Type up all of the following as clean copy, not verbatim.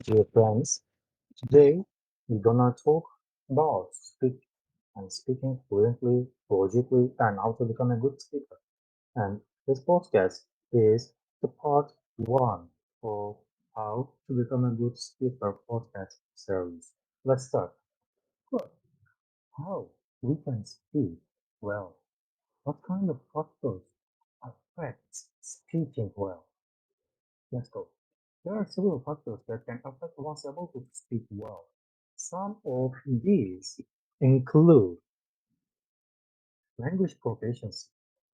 Dear friends, today we're gonna talk about speaking fluently, logically, and how to become a good speaker. And this podcast is the part one of how to become a good speaker podcast series. Let's start. Good. How we can speak well. What kind of factors affect speaking well? Let's go. There are several factors that can affect one's ability to speak well. Some of these include language proficiency.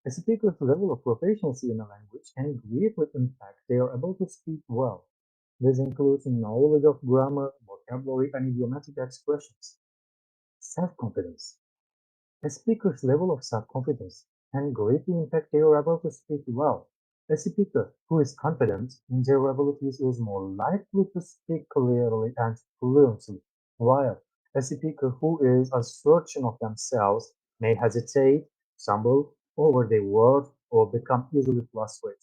A speaker's level of proficiency in a language can greatly impact their ability to speak well. This includes knowledge of grammar, vocabulary, and idiomatic expressions. Self-confidence. A speaker's level of self-confidence can greatly impact their ability to speak well. A speaker who is confident in their abilities is more likely to speak clearly and fluently, while a speaker who is uncertain of themselves may hesitate, stumble over their words, or become easily frustrated.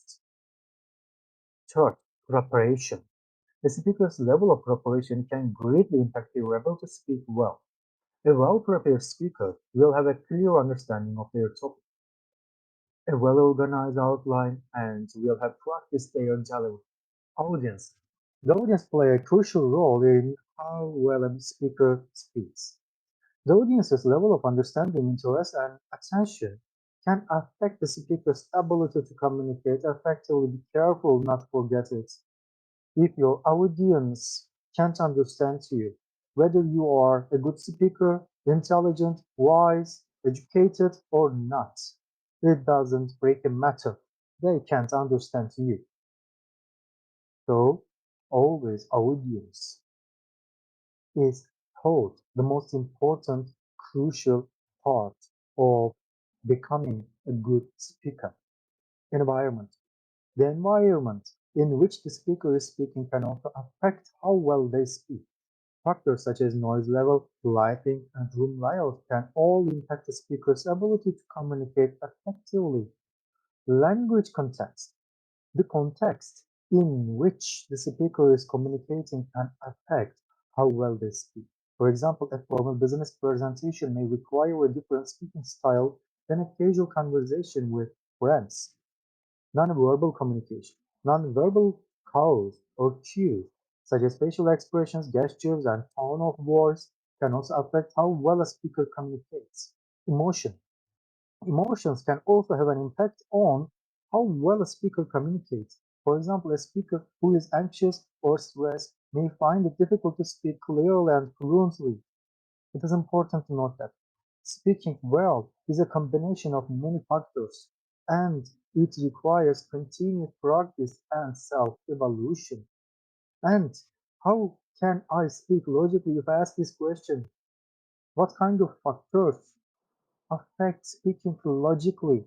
Third, preparation. A speaker's level of preparation can greatly impact their ability to speak well. A well-prepared speaker will have a clear understanding of their topic, a well-organized outline, and will have practiced their delivery. Audience. The audience play a crucial role in how well a speaker speaks. The audience's level of understanding, interest, and attention can affect the speaker's ability to communicate effectively. Be careful not to forget it. If your audience can't understand you, whether you are a good speaker, intelligent, wise, educated, or not, it doesn't break a matter. They can't understand you. So, always audience is thought the most important, crucial part of becoming a good speaker. Environment. The environment in which the speaker is speaking can also affect how well they speak. Factors such as noise level, lighting, and room layout can all impact the speaker's ability to communicate effectively. Language context. The context in which the speaker is communicating can affect how well they speak. For example, a formal business presentation may require a different speaking style than a casual conversation with friends. Non-verbal communication. Non-verbal cues or cues, such as facial expressions, gestures, and tone of voice, can also affect how well a speaker communicates. Emotion. Emotions can also have an impact on how well a speaker communicates. For example, a speaker who is anxious or stressed may find it difficult to speak clearly and fluently. It is important to note that speaking well is a combination of many factors, and it requires continued practice and self-evaluation. And how can I speak logically if I ask this question? What kind of factors affect speaking logically?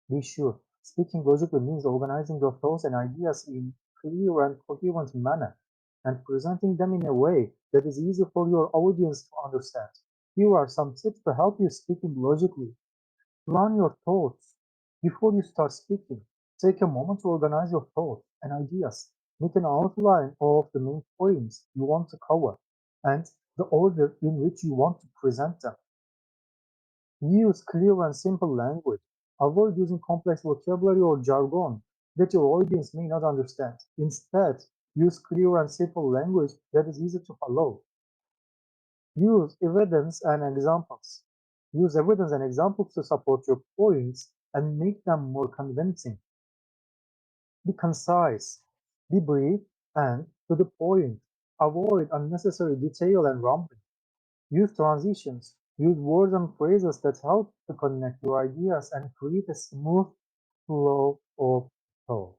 Be sure, speaking logically means organizing your thoughts and ideas in clear and coherent manner and presenting them in a way that is easy for your audience to understand. Here are some tips to help you speaking logically. Plan your thoughts before you start speaking. Take a moment to organize your thoughts and ideas. Make an outline of the main points you want to cover and the order in which you want to present them. Use clear and simple language. Avoid using complex vocabulary or jargon that your audience may not understand. Instead, use clear and simple language that is easy to follow. Use evidence and examples. Use evidence and examples to support your points and make them more convincing. Be concise, be brief, and to the point. Avoid unnecessary detail and rambling. Use transitions. Use words and phrases that help to connect your ideas and create a smooth flow of thought.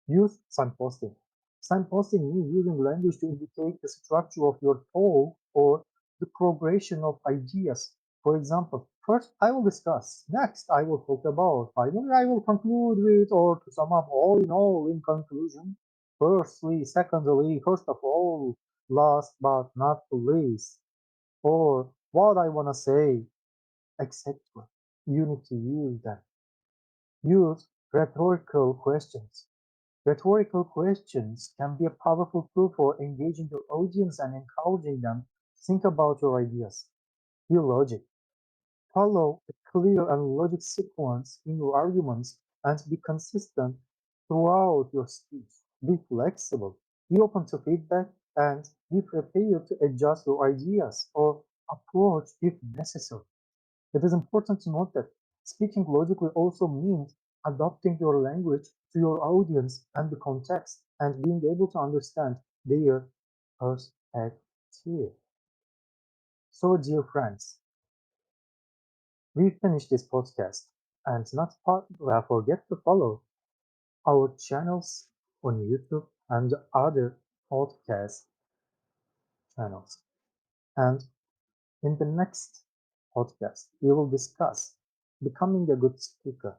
Use signposting. Signposting means using language to indicate the structure of your thought or the progression of ideas. For example, first I will discuss, next I will talk about, finally I will conclude with, or to sum up all in all in conclusion. Firstly, secondly, first of all, last but not least, or what I want to say, etc. You need to use them. Use rhetorical questions. Rhetorical questions can be a powerful tool for engaging your audience and encouraging them to think about your ideas. Use logic. Follow a clear and logic sequence in your arguments and be consistent throughout your speech. Be flexible. Be open to feedback and be prepared to adjust your ideas or approach if necessary. It is important to note that speaking logically also means adapting your language to your audience and the context and being able to understand their perspective. So, dear friends, we finished this podcast and forget to follow our channels on YouTube and other podcast channels. And in the next podcast, we will discuss becoming a good speaker.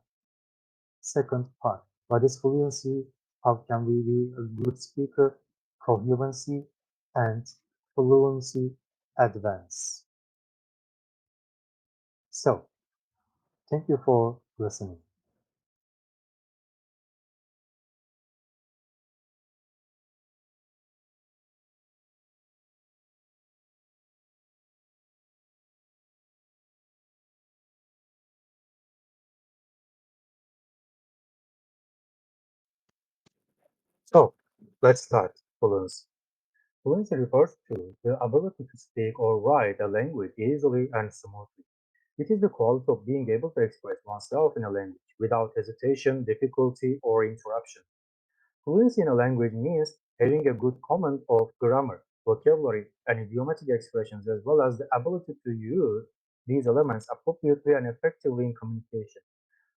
Second part, what is fluency? How can we be a good speaker? Coherency and fluency advance. So, thank you for listening. So, let's start. Fluency. Fluency refers to the ability to speak or write a language easily and smoothly. It is the quality of being able to express oneself in a language without hesitation, difficulty, or interruption. Fluency in a language means having a good command of grammar, vocabulary, and idiomatic expressions, as well as the ability to use these elements appropriately and effectively in communication.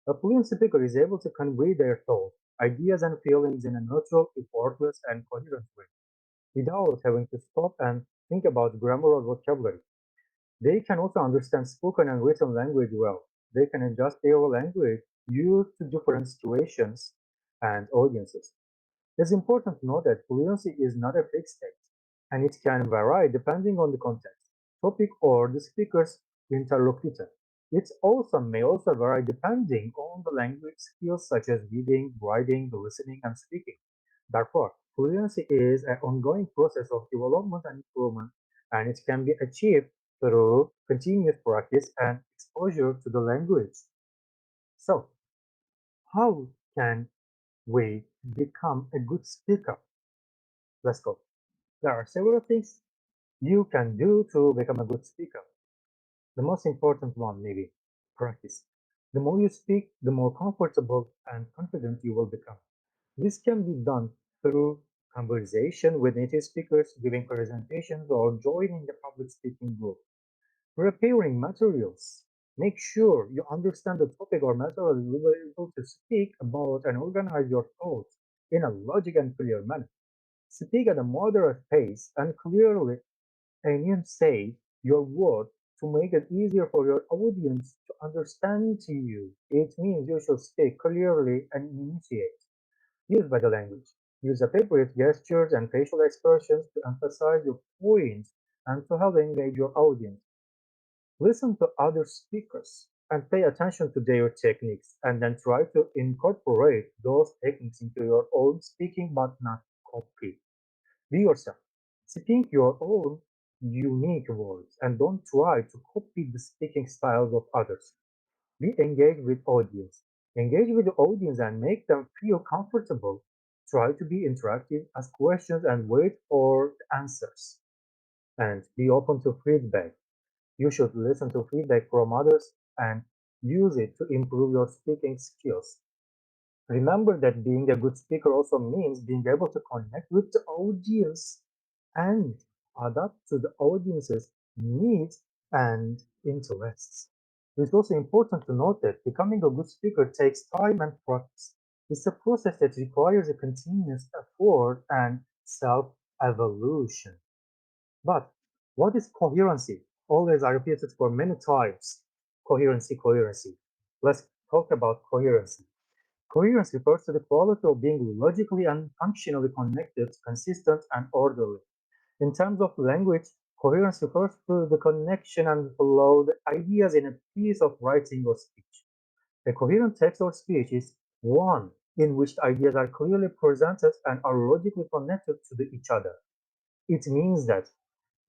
A fluent speaker is able to convey their thoughts, ideas, and feelings in a natural, effortless, and coherent way, without having to stop and think about grammar or vocabulary. They can also understand spoken and written language well. They can adjust their language used to different situations and audiences. It's important to note that fluency is not a fixed state, and it can vary depending on the context, topic, or the speaker's interlocutor. It also may also vary depending on the language skills such as reading, writing, listening, and speaking. Therefore, fluency is an ongoing process of development and improvement, and it can be achieved through continuous practice and exposure to the language. So, how can we become a good speaker? Let's go. There are several things you can do to become a good speaker. The most important one, maybe, practice. The more you speak, the more comfortable and confident you will become. This can be done through conversation with native speakers, giving presentations, or joining a public speaking group. Preparing materials. Make sure you understand the topic or material you will be able to speak about and organize your thoughts in a logic and clear manner. Speak at a moderate pace and clearly enunciate your words to make it easier for your audience to understand you. It means you should speak clearly and enunciate. Use body language. Use appropriate gestures and facial expressions to emphasize your points and to help engage your audience. Listen to other speakers and pay attention to their techniques and then try to incorporate those techniques into your own speaking but not copy. Be yourself. Speak your own unique words and don't try to copy the speaking styles of others. Be engaged with audience. Engage with the audience and make them feel comfortable. Try to be interactive, ask questions and wait for the answers. And be open to feedback. You should listen to feedback from others and use it to improve your speaking skills. Remember that being a good speaker also means being able to connect with the audience and adapt to the audience's needs and interests. It's also important to note that becoming a good speaker takes time and practice. It's a process that requires a continuous effort and self evolution. But what is coherency? Always I repeat it for many times. Coherency, coherency. Let's talk about coherency. Coherence refers to the quality of being logically and functionally connected, consistent, and orderly. In terms of language, coherence refers to the connection and flow of ideas in a piece of writing or speech. A coherent text or speech is one in which ideas are clearly presented and are logically connected to each other. It means that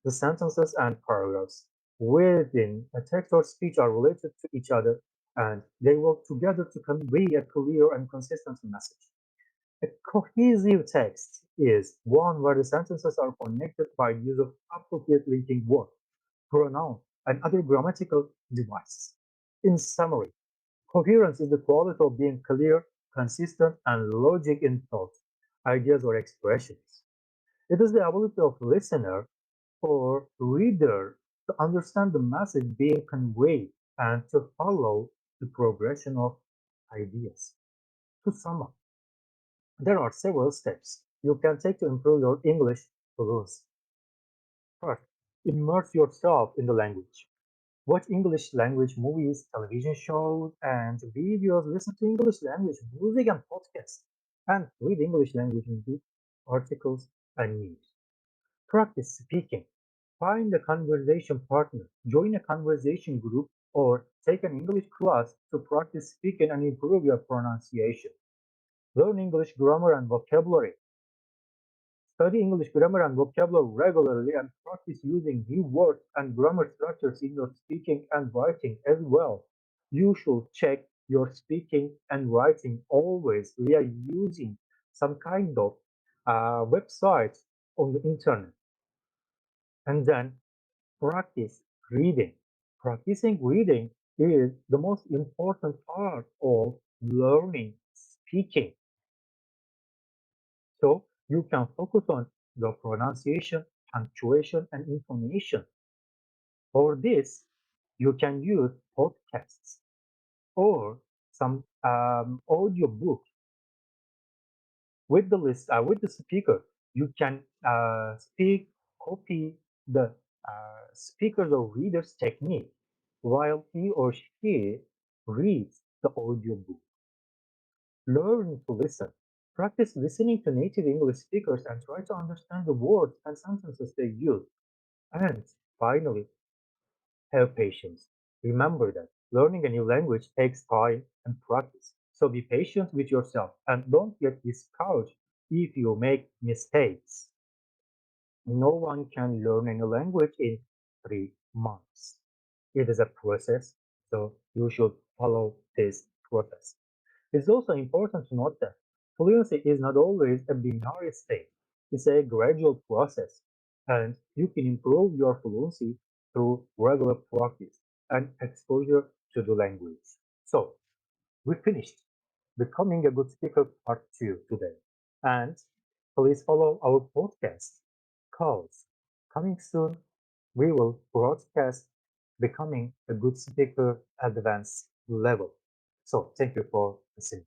the sentences and paragraphs within a text or speech are related to each other and they work together to convey a clear and consistent message. A cohesive text is one where the sentences are connected by use of appropriate linking words, pronouns, and other grammatical devices. In summary, coherence is the quality of being clear, consistent, and logic in thought, ideas, or expressions. It is the ability of listener or reader to understand the message being conveyed and to follow the progression of ideas. To sum up, there are several steps you can take to improve your English fluency. First, immerse yourself in the language. Watch English language movies, television shows, and videos. Listen to English language music and podcasts. And read English language books, articles, and news. Practice speaking. Find a conversation partner, join a conversation group, or take an English class to practice speaking and improve your pronunciation. Learn English grammar and vocabulary. Study English grammar and vocabulary regularly and practice using new words and grammar structures in your speaking and writing as well. You should check your speaking and writing always via using some kind of website on the internet. And then practice reading. Practicing reading is the most important part of learning speaking. So you can focus on the pronunciation, punctuation, and intonation. For this, you can use podcasts or some audio book with the list with the speaker. You can copy the speaker's or reader's technique while he or she reads the audio book. Learn to listen. Practice listening to native English speakers and try to understand the words and sentences they use. And finally, have patience. Remember that learning a new language takes time and practice. So be patient with yourself and don't get discouraged if you make mistakes. No one can learn any language in 3 months. It is a process, so you should follow this process. It's also important to note that fluency is not always a binary state. It's a gradual process, and you can improve your fluency through regular practice and exposure to the language. So, we finished Becoming a Good Speaker Part 2 today. And please follow our podcast calls. Coming soon, we will broadcast Becoming a Good Speaker Advanced Level. So, thank you for listening.